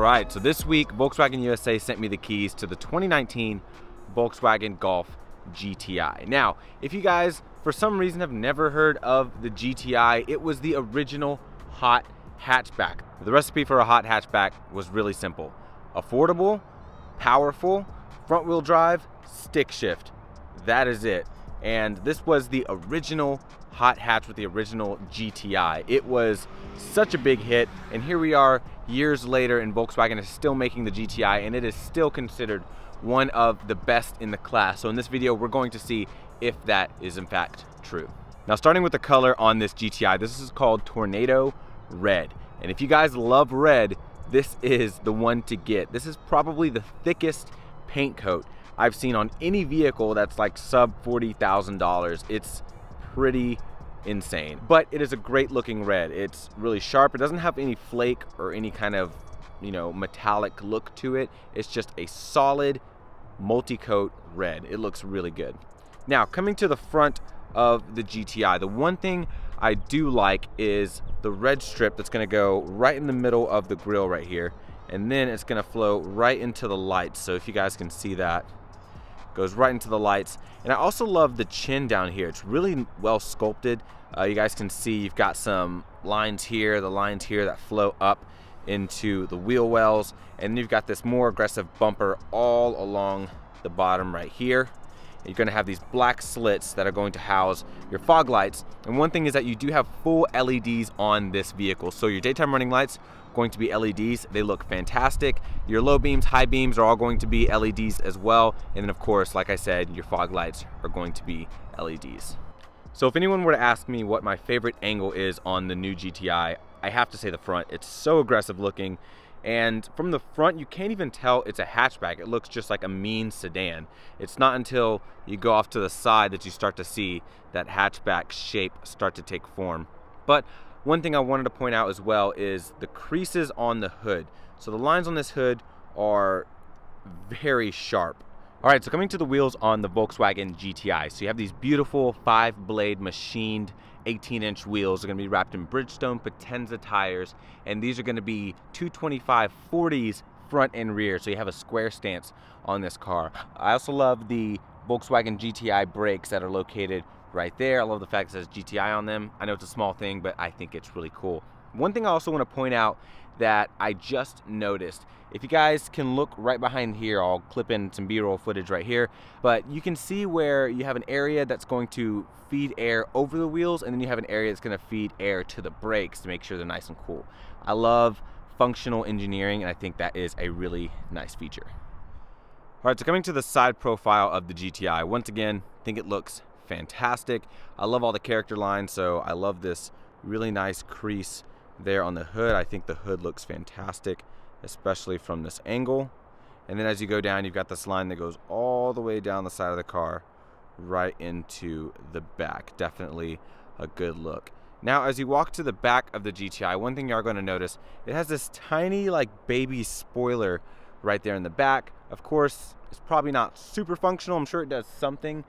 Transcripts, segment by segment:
Alright, so this week Volkswagen USA sent me the keys to the 2019 Volkswagen Golf GTI. Now, if you guys for some reason have never heard of the GTI, it was the original hot hatchback. The recipe for a hot hatchback was really simple. Affordable, powerful, front wheel drive, stick shift. That is it. And this was the original hot hatch with the original GTI. It was such a big hit, and here we are years later and Volkswagen is still making the GTI, and it is still considered one of the best in the class. So in this video we're going to see if that is in fact true. Now, starting with the color on this GTI, this is called Tornado Red, and if you guys love red, this is the one to get. This is probably the thickest paint coat I've seen on any vehicle that's like sub $40,000. It's pretty insane, but it is a great looking red. It's really sharp. It doesn't have any flake or any kind of, you know, metallic look to it. It's just a solid multi-coat red. It looks really good. Now, coming to the front of the GTI, the one thing I do like is the red strip that's going to go right in the middle of the grille right here, and then it's going to flow right into the lights. So if you guys can see that, goes right into the lights. And I also love the chin down here. It's really well sculpted. You guys can see you've got some lines here, the lines here that flow up into the wheel wells, and you've got this more aggressive bumper all along the bottom right here. You're going to have these black slits that are going to house your fog lights. And one thing is that you do have full LEDs on this vehicle. So your daytime running lights are going to be LEDs. They look fantastic. Your low beams, high beams are all going to be LEDs as well. And then of course, like I said, your fog lights are going to be LEDs. So if anyone were to ask me what my favorite angle is on the new GTI, I have to say the front. It's so aggressive looking. And from the front, you can't even tell it's a hatchback. It looks just like a mean sedan. It's not until you go off to the side that you start to see that hatchback shape start to take form. But one thing I wanted to point out as well is the creases on the hood. So the lines on this hood are very sharp. All right, so coming to the wheels on the Volkswagen GTI. So you have these beautiful 5-blade machined 18-inch wheels. Are going to be wrapped in Bridgestone Potenza tires, and these are going to be 225/40s front and rear, so you have a square stance on this car. I also love the Volkswagen GTI brakes that are located right there. I love the fact it says GTI on them. I know it's a small thing, but I think it's really cool. One thing I also want to point out that I just noticed, if you guys can look right behind here, I'll clip in some B-roll footage right here, but you can see where you have an area that's going to feed air over the wheels, and then you have an area that's going to feed air to the brakes to make sure they're nice and cool. I love functional engineering, and I think that is a really nice feature. All right, so coming to the side profile of the GTI, once again, I think it looks fantastic. I love all the character lines, so I love this really nice crease there on the hood. I think the hood looks fantastic, especially from this angle. And then as you go down, you've got this line that goes all the way down the side of the car right into the back. Definitely a good look. Now, as you walk to the back of the GTI, one thing you're going to notice, it has this tiny like baby spoiler right there in the back. Of course, it's probably not super functional. I'm sure it does something,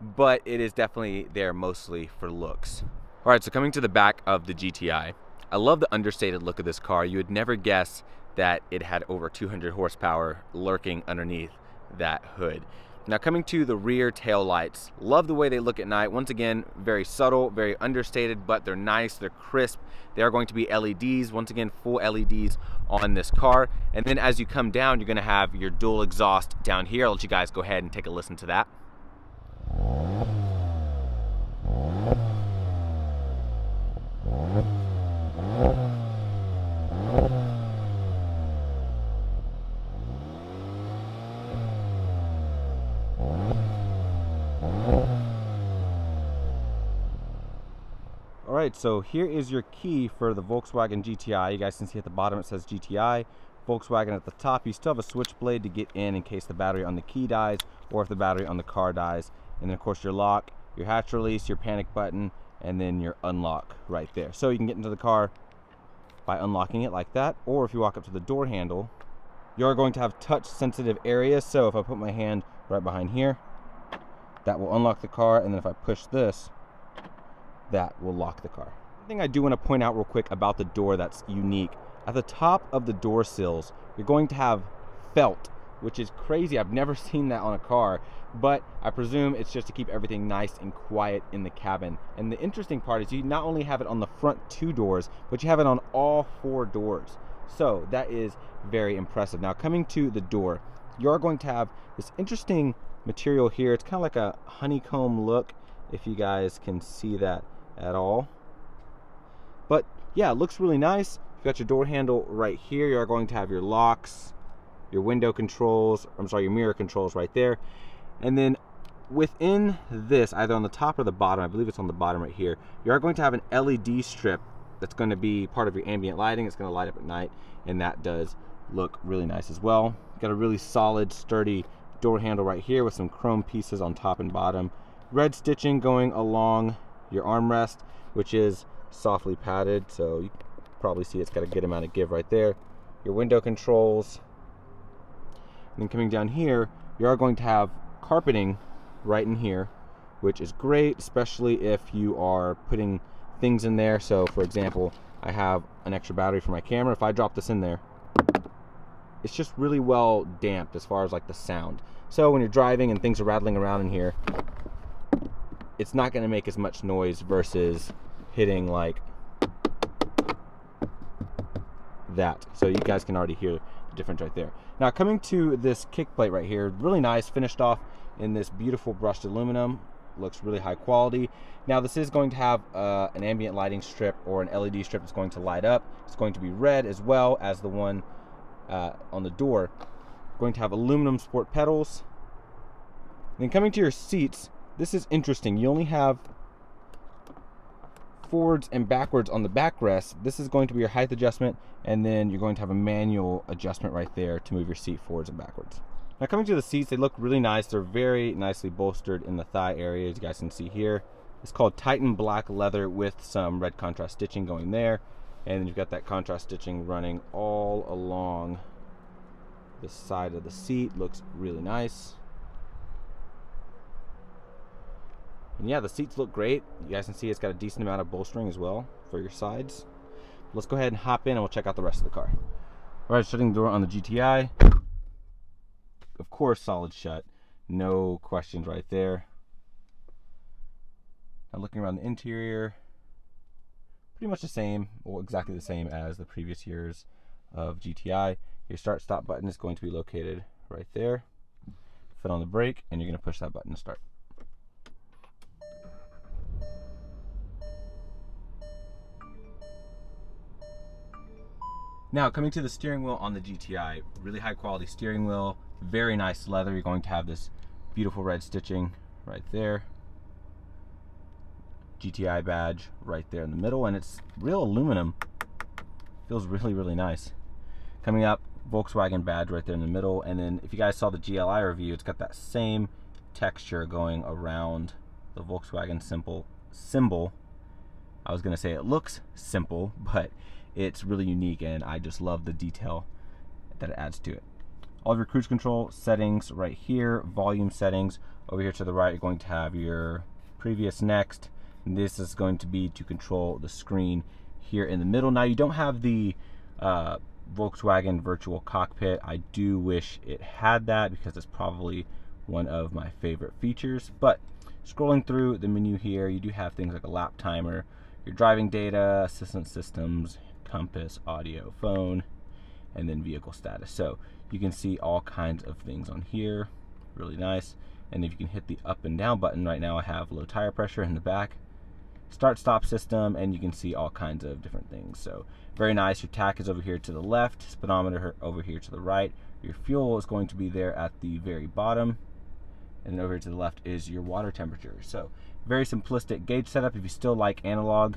but it is definitely there mostly for looks. All right, so coming to the back of the GTI, I love the understated look of this car. You would never guess that it had over 200 horsepower lurking underneath that hood. Now, coming to the rear tail lights, love the way they look at night. Once again, very subtle, very understated, but they're nice, they're crisp. They are going to be LEDs, once again, full LEDs on this car. And then as you come down, you're gonna have your dual exhaust down here. I'll let you guys go ahead and take a listen to that. Alright, so here is your key for the Volkswagen GTI. You guys can see at the bottom it says GTI, Volkswagen at the top. You still have a switchblade to get in case the battery on the key dies or if the battery on the car dies. And then of course your lock, your hatch release, your panic button, and then your unlock right there. So you can get into the car by unlocking it like that, or if you walk up to the door handle, you're going to have touch sensitive areas. So if I put my hand right behind here, that will unlock the car, and then if I push this, that will lock the car. One thing I do want to point out real quick about the door that's unique At the top of the door sills, you're going to have felt, which is crazy. I've never seen that on a car, but I presume it's just to keep everything nice and quiet in the cabin. And the interesting part is you not only have it on the front 2 doors, but you have it on all 4 doors. So that is very impressive. Now coming to the door, you are going to have this interesting material here. It's kind of like a honeycomb look, if you guys can see that at all. But yeah, it looks really nice. You've got your door handle right here. You are going to have your locks, your window controls, your mirror controls right there. And then within this, either on the top or the bottom, I believe it's on the bottom right here, you are going to have an LED strip that's going to be part of your ambient lighting. It's going to light up at night, and that does look really nice as well. Got a really solid, sturdy door handle right here with some chrome pieces on top and bottom. Red stitching going along your armrest, which is softly padded, so you probably see it's got a good amount of give right there. Your window controls. And then coming down here, you are going to have carpeting right in here, which is great, especially if you are putting things in there. So for example, I have an extra battery for my camera. If I drop this in there, it's just really well damped as far as like the sound. So when you're driving and things are rattling around in here, it's not going to make as much noise versus hitting like that. So you guys can already hear the difference right there. Now coming to this kick plate right here, really nice, finished off in this beautiful brushed aluminum. Looks really high quality. Now this is going to have an ambient lighting strip or an LED strip that's going to light up. It's going to be red as well as the one on the door. Going to have aluminum sport pedals. Then coming to your seats, this is interesting. You only have forwards and backwards on the backrest. This is going to be your height adjustment, and then you're going to have a manual adjustment right there to move your seat forwards and backwards. Now coming to the seats, they look really nice. They're very nicely bolstered in the thigh area, as you guys can see here. It's called Titan black leather with some red contrast stitching going there, and then you've got that contrast stitching running all along the side of the seat. Looks really nice. And yeah, the seats look great. You guys can see it's got a decent amount of bolstering as well for your sides. Let's go ahead and hop in and we'll check out the rest of the car. All right, shutting the door on the GTI. Of course, solid shut. No questions right there. Now looking around the interior, pretty much the same, well, exactly the same as the previous years of GTI. Your start stop button is going to be located right there. Foot on the brake, and you're going to push that button to start. Now coming to the steering wheel on the GTI, really high quality steering wheel, very nice leather. You're going to have this beautiful red stitching right there. GTI badge right there in the middle, and it's real aluminum. Feels really, really nice. Coming up, Volkswagen badge right there in the middle, and then if you guys saw the GLI review, it's got that same texture going around the Volkswagen symbol. I was gonna say it looks simple, but it's really unique, and I just love the detail that it adds to it. All of your cruise control settings right here, volume settings. Over here to the right, you're going to have your previous, next, and this is going to be to control the screen here in the middle. Now you don't have the Volkswagen virtual cockpit. I do wish it had that because it's probably one of my favorite features. But scrolling through the menu here, you do have things like a lap timer, your driving data, assistance systems, compass, audio, phone, and then vehicle status. So you can see all kinds of things on here, really nice. And if you can hit the up and down button, right now I have low tire pressure in the back, start stop system, and you can see all kinds of different things. So very nice. Your tach is over here to the left, speedometer over here to the right. Your fuel is going to be there at the very bottom, and then over here to the left is your water temperature. So very simplistic gauge setup. If you still like analog,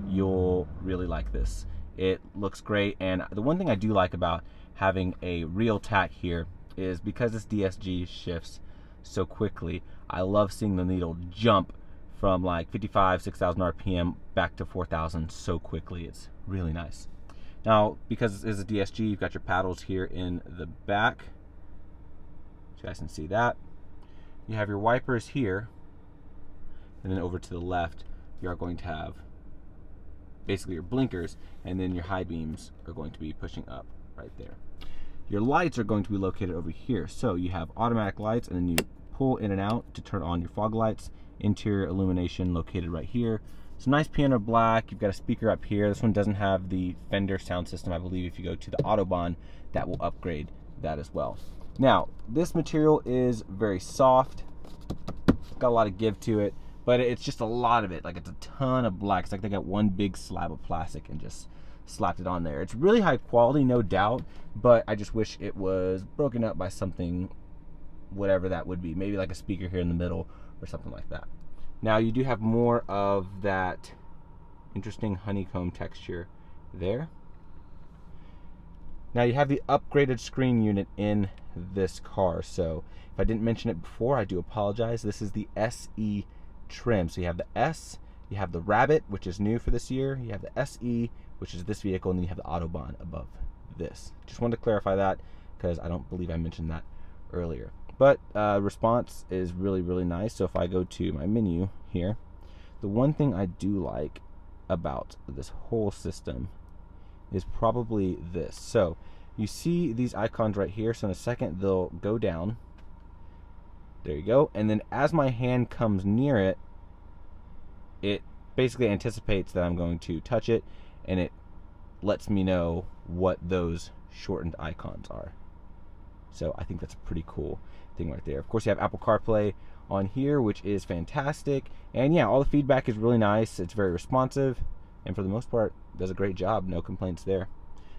you'll really like this. It looks great, and the one thing I do like about having a real tach here is because this DSG shifts so quickly, I love seeing the needle jump from like 55, 6,000 RPM back to 4,000 so quickly. It's really nice. Now, because this is a DSG, you've got your paddles here in the back. So you guys can see that. You have your wipers here, and then over to the left, you are going to have basically your blinkers, and then your high beams are going to be pushing up right there. Your lights are going to be located over here. So you have automatic lights, and then you pull in and out to turn on your fog lights. Interior illumination located right here. Some nice piano black. You've got a speaker up here. This one doesn't have the Fender sound system. I believe if you go to the Autobahn, that will upgrade that as well. Now, this material is very soft. It's got a lot of give to it, but it's just a lot of it. Like, it's a ton of black. It's like they got one big slab of plastic and just slapped it on there. It's really high quality, no doubt, but I just wish it was broken up by something, whatever that would be. Maybe like a speaker here in the middle or something like that. Now, you do have more of that interesting honeycomb texture there. Now, you have the upgraded screen unit in this car. So if I didn't mention it before, I do apologize. This is the SE trim. So you have the S, you have the Rabbit, which is new for this year. You have the SE, which is this vehicle, and then you have the Autobahn above this. Just wanted to clarify that because I don't believe I mentioned that earlier. But response is really, really nice. So if I go to my menu here, the one thing I do like about this whole system is probably this. So you see these icons right here. So in a second, they'll go down. There you go. And then as my hand comes near it, it basically anticipates that I'm going to touch it, and it lets me know what those shortened icons are. So I think that's a pretty cool thing right there. Of course, you have Apple CarPlay on here, which is fantastic. And yeah, all the feedback is really nice. It's very responsive, and for the most part, does a great job. No complaints there.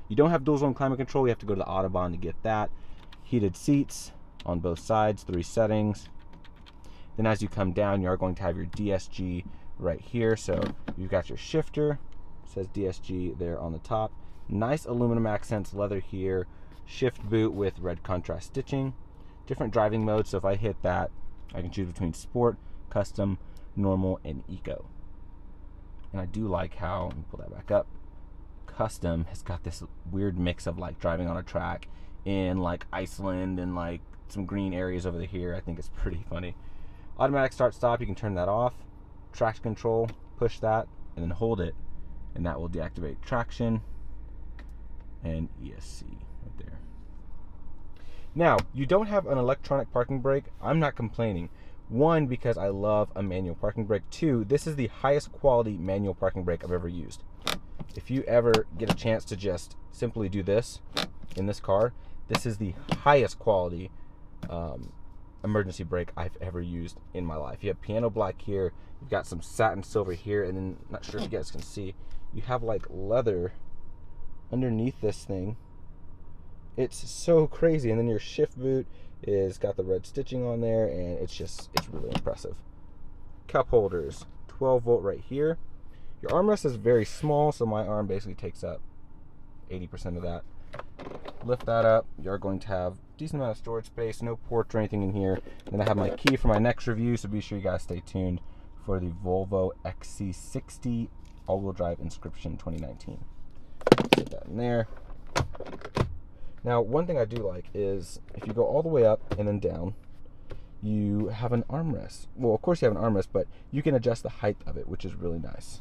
You don't have dual zone climate control. You have to go to the Autobahn to get that. Heated seats on both sides, 3 settings. Then as you come down, you are going to have your DSG right here. So you've got your shifter, it says DSG there on the top. Nice aluminum accents, leather here. Shift boot with red contrast stitching. Different driving modes, so if I hit that, I can choose between sport, custom, normal, and eco. And I do like how, let me pull that back up, custom has got this weird mix of like driving on a track in like Iceland and like some green areas over here. I think it's pretty funny. Automatic start stop, you can turn that off. Traction control, push that and then hold it, and that will deactivate traction and ESC right there. Now, you don't have an electronic parking brake. I'm not complaining. One, because I love a manual parking brake. Two, this is the highest quality manual parking brake I've ever used. If you ever get a chance to just simply do this in this car, this is the highest quality emergency brake I've ever used in my life. You have piano black here, you've got some satin silver here, and then, not sure if you guys can see, you have like leather underneath this thing. It's so crazy. And then your shift boot is got the red stitching on there, and it's really impressive. Cup holders, 12 volt right here. Your armrest is very small, so my arm basically takes up 80% of that. Lift that up, you're going to have a decent amount of storage space, no ports or anything in here. And then I have my key for my next review, so be sure you guys stay tuned for the Volvo XC60 all-wheel drive Inscription 2019. Put that in there. Now, one thing I do like is if you go all the way up and then down, you have an armrest. Well, of course you have an armrest, but you can adjust the height of it, which is really nice.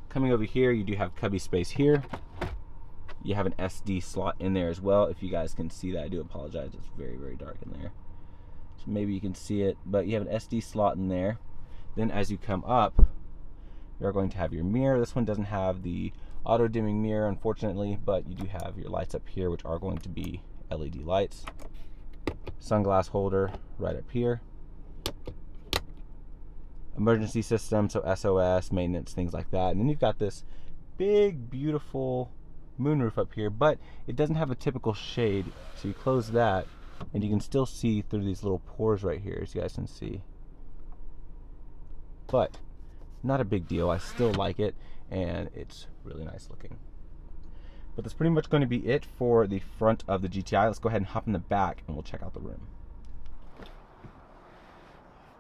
Coming over here, you do have cubby space here. You have an SD slot in there as well. If you guys can see that, I do apologize. It's very, very dark in there. So maybe you can see it, but you have an SD slot in there. Then as you come up, you're going to have your mirror. This one doesn't have the auto dimming mirror, unfortunately, but you do have your lights up here, which are going to be LED lights. Sunglass holder right up here. Emergency system, so SOS, maintenance, things like that. And then you've got this big, beautiful moonroof up here, but it doesn't have a typical shade. So you close that, and you can still see through these little pores right here, as you guys can see. But not a big deal. I still like it, and it's really nice looking. But that's pretty much going to be it for the front of the GTI. Let's go ahead and hop in the back, and we'll check out the room.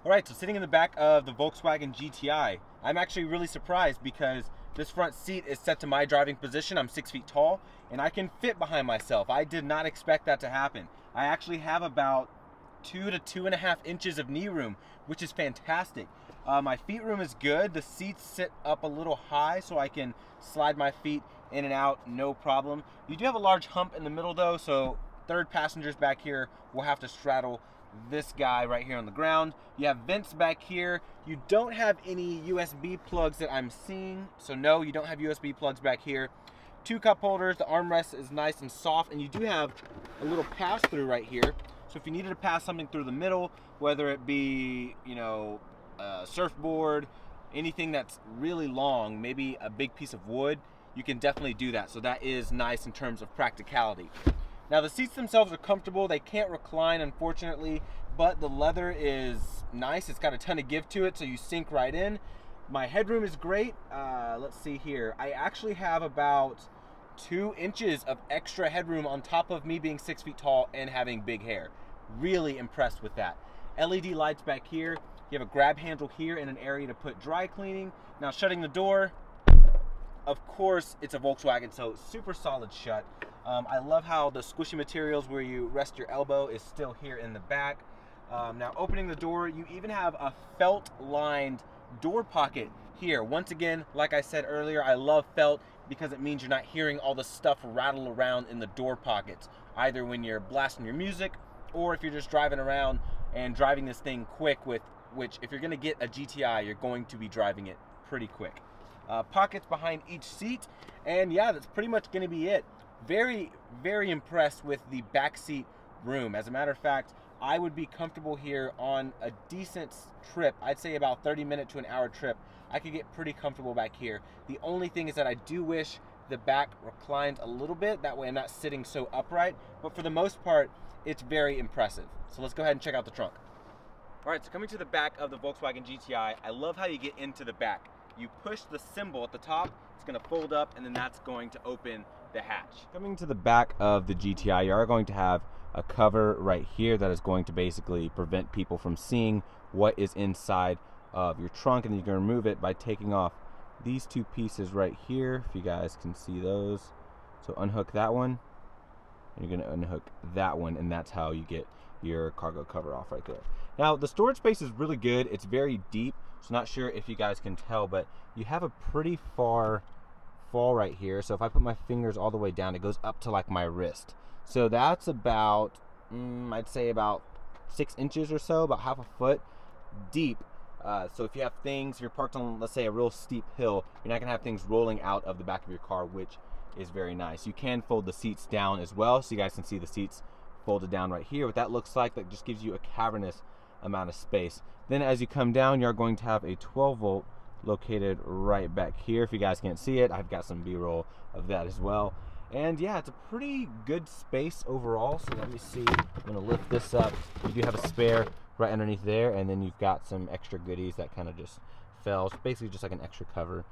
All right, so sitting in the back of the Volkswagen GTI, I'm actually really surprised because this front seat is set to my driving position. I'm 6 feet tall, and I can fit behind myself. I did not expect that to happen. I actually have about 2 to 2.5 inches of knee room, which is fantastic. My feet room is good. The seats sit up a little high so I can slide my feet in and out, no problem. You do have a large hump in the middle though, so third passengers back here will have to straddle this guy right here on the ground. You have vents back here. You don't have any USB plugs that I'm seeing, so no, you don't have USB plugs back here. 2 cup holders. The armrest is nice and soft, and you do have a little pass through right here. So if you needed to pass something through the middle, whether it be, you know, a surfboard, anything that's really long, maybe a big piece of wood, you can definitely do that. So that is nice in terms of practicality. Now the seats themselves are comfortable. They can't recline, unfortunately, but the leather is nice. It's got a ton of give to it, so you sink right in. My headroom is great. Let's see here. I actually have about 2 inches of extra headroom on top of me being 6 feet tall and having big hair. Really impressed with that. LED lights back here. You have a grab handle here and an area to put dry cleaning. Now shutting the door, of course it's a Volkswagen, so super solid shut. I love how the squishy materials where you rest your elbow is still here in the back. Now opening the door, you even have a felt lined door pocket here. Once again, like I said earlier, I love felt because it means you're not hearing all the stuff rattle around in the door pockets, either when you're blasting your music or if you're just driving around and driving this thing quick, which if you're going to get a GTI, you're going to be driving it pretty quick. Pockets behind each seat, and yeah, that's pretty much going to be it. Very, very impressed with the back seat room. As a matter of fact, I would be comfortable here on a decent trip. I'd say about 30-minute to an hour trip. I could get pretty comfortable back here. The only thing is that I do wish the back reclines a little bit. That way I'm not sitting so upright. But for the most part, it's very impressive. So let's go ahead and check out the trunk. All right, so coming to the back of the Volkswagen GTI, I love how you get into the back. You push the symbol at the top, it's gonna fold up, and then that's going to open the hatch. Coming to the back of the GTI, you are going to have a cover right here that is going to basically prevent people from seeing what is inside of your trunk, and you can remove it by taking off these 2 pieces right here, if you guys can see those. So unhook that one, and you're gonna unhook that one, and that's how you get your cargo cover off right there. Now the storage space is really good. It's very deep, so not sure if you guys can tell, but you have a pretty far fall right here. So if I put my fingers all the way down, it goes up to like my wrist. So that's about, I'd say about 6 inches or so, about half a foot deep. So if you have things, if you're parked on, let's say, a real steep hill, you're not gonna have things rolling out of the back of your car, which is very nice. You can fold the seats down as well, so you guys can see the seats folded down right here. What that looks like, that just gives you a cavernous amount of space. Then as you come down, you're going to have a 12 volt located right back here. If you guys can't see it, I've got some B-roll of that as well. And yeah, it's a pretty good space overall. So let me see, I'm gonna lift this up. You do have a spare right underneath there, and then you've got some extra goodies that kind of just fell. It's basically just like an extra cover.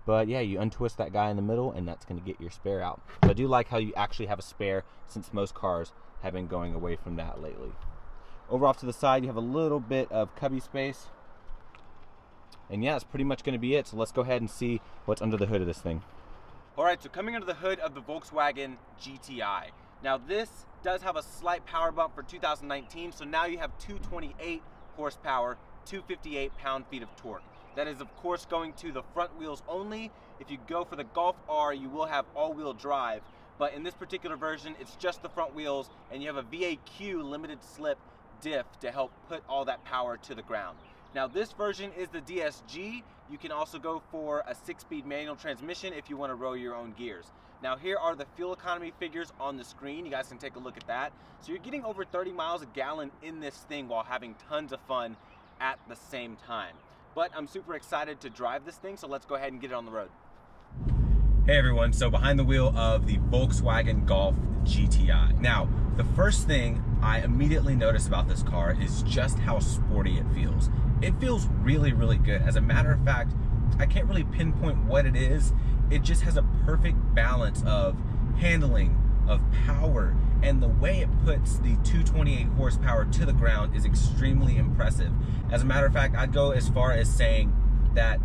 But yeah, you untwist that guy in the middle, and that's gonna get your spare out. So I do like how you actually have a spare, since most cars have been going away from that lately. Over off to the side, you have a little bit of cubby space. And yeah, that's pretty much gonna be it. So let's go ahead and see what's under the hood of this thing. All right, so coming under the hood of the Volkswagen GTI. Now this does have a slight power bump for 2019, so now you have 228 horsepower, 258 pound-feet of torque. That is of course going to the front wheels only. If you go for the Golf R, you will have all-wheel drive, but in this particular version, it's just the front wheels, and you have a VAQ limited slip diff to help put all that power to the ground. Now this version is the DSG. You can also go for a 6-speed manual transmission if you want to row your own gears. Now here are the fuel economy figures on the screen. You guys can take a look at that. So you're getting over 30 miles a gallon in this thing while having tons of fun at the same time. But I'm super excited to drive this thing, so let's go ahead and get it on the road. Hey everyone, so behind the wheel of the Volkswagen Golf GTI. Now, the first thing I immediately noticed about this car is just how sporty it feels. It feels really, really good. As a matter of fact, I can't really pinpoint what it is. It just has a perfect balance of handling, of power, and the way it puts the 228 horsepower to the ground is extremely impressive. As a matter of fact, I'd go as far as saying that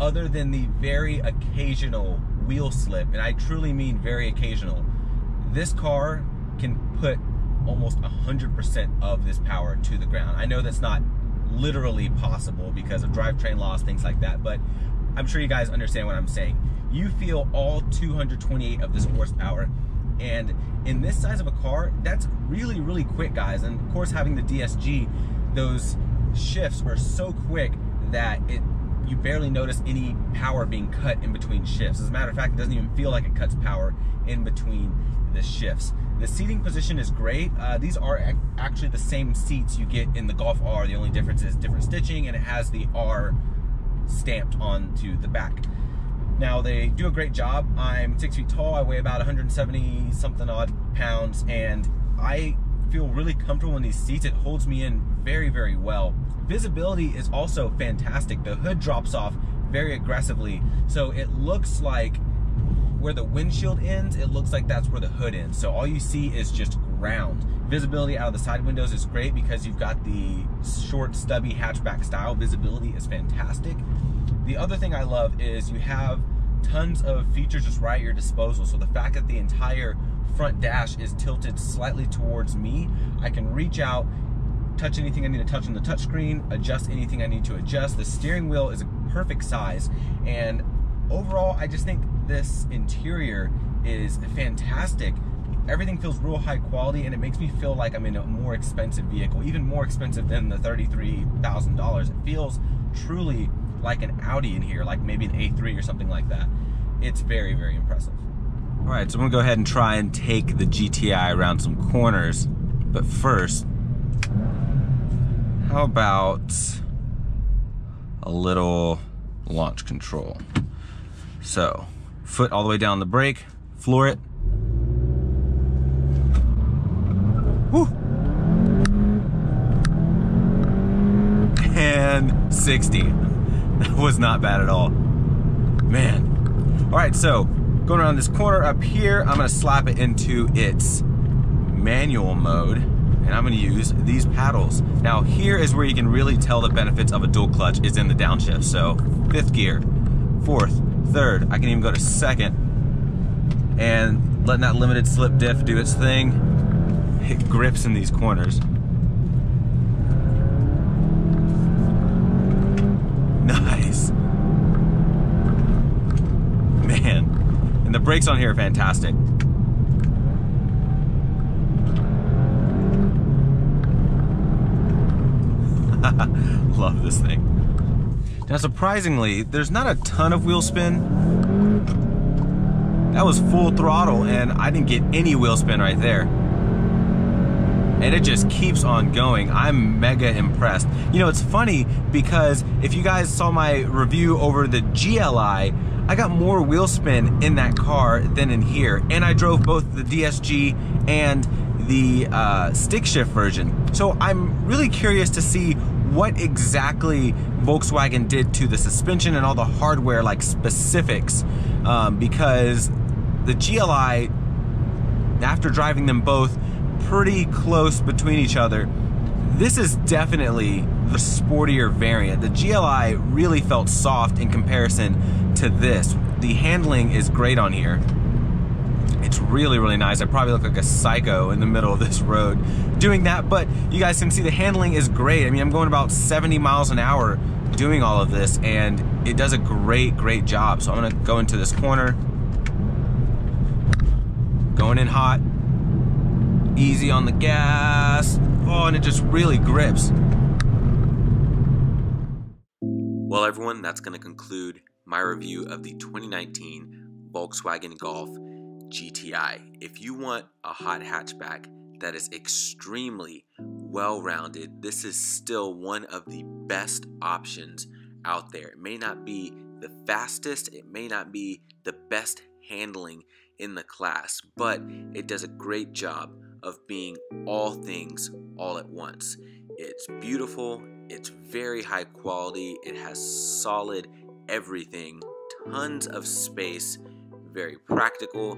other than the very occasional wheel slip, and I truly mean very occasional, this car can put almost 100% of this power to the ground. I know that's not literally possible because of drivetrain laws, things like that, but I'm sure you guys understand what I'm saying. You feel all 228 of this horsepower, and in this size of a car, that's really, really quick, guys. And of course, having the DSG, those shifts are so quick that you barely notice any power being cut in between shifts. As a matter of fact, it doesn't even feel like it cuts power in between the shifts. The seating position is great. These are actually the same seats you get in the Golf R. The only difference is different stitching, and it has the R stamped onto the back. Now, they do a great job. I'm 6 feet tall. I weigh about 170 something odd pounds, and I feel really comfortable in these seats. It holds me in very, very well. Visibility is also fantastic. The hood drops off very aggressively, so it looks like where the windshield ends, it looks like that's where the hood ends. So all you see is just ground. Visibility out of the side windows is great because you've got the short, stubby hatchback style. Visibility is fantastic. The other thing I love is you have tons of features just right at your disposal. So the fact that the entire front dash is tilted slightly towards me, I can reach out, touch anything I need to touch on the touchscreen, adjust anything I need to adjust. The steering wheel is a perfect size, and overall, I just think this interior is fantastic. Everything feels real high quality, and it makes me feel like I'm in a more expensive vehicle, even more expensive than the $33,000. It feels truly like an Audi in here, like maybe an A3 or something like that. It's very, very impressive. All right, so I'm gonna go ahead and try and take the GTI around some corners, but first, how about a little launch control? So, foot all the way down the brake, floor it. Woo! And 60. That was not bad at all. Man. All right, so going around this corner up here, I'm gonna slap it into its manual mode, and I'm gonna use these paddles. Now, here is where you can really tell the benefits of a dual clutch is in the downshift. So, 5th gear, 4th, 3rd, I can even go to 2nd, and letting that limited slip diff do its thing, it grips in these corners. Nice. Man. And the brakes on here are fantastic. Love this thing. Now, surprisingly, there's not a ton of wheel spin. That was full throttle, and I didn't get any wheel spin right there. And it just keeps on going. I'm mega impressed. You know, it's funny because if you guys saw my review over the GLI, I got more wheel spin in that car than in here. And I drove both the DSG and the stick shift version. So I'm really curious to see what exactly Volkswagen did to the suspension and all the hardware like specifics, because the GLI, after driving them both pretty close between each other, this is definitely the sportier variant. The GLI really felt soft in comparison to this. The handling is great on here. It's really, really nice. I probably look like a psycho in the middle of this road doing that, but you guys can see the handling is great. I mean, I'm going about 70 miles an hour doing all of this, and it does a great, great job. So I'm gonna go into this corner, going in hot, easy on the gas. Oh, and it just really grips. Well, everyone, that's gonna conclude my review of the 2019 Volkswagen Golf GTI. If you want a hot hatchback that is extremely well-rounded, this is still one of the best options out there. It may not be the fastest, it may not be the best handling in the class, but it does a great job of being all things all at once. It's beautiful, it's very high quality, it has solid everything, tons of space, very practical,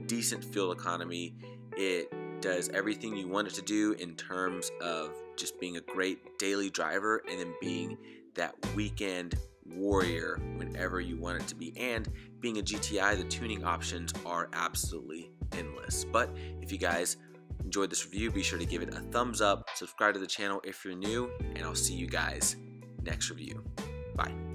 decent fuel economy. It does everything you want it to do in terms of just being a great daily driver and then being that weekend warrior whenever you want it to be. And being a GTI, the tuning options are absolutely endless. But if you guys enjoyed this review, be sure to give it a thumbs up, subscribe to the channel if you're new, and I'll see you guys next review. Bye.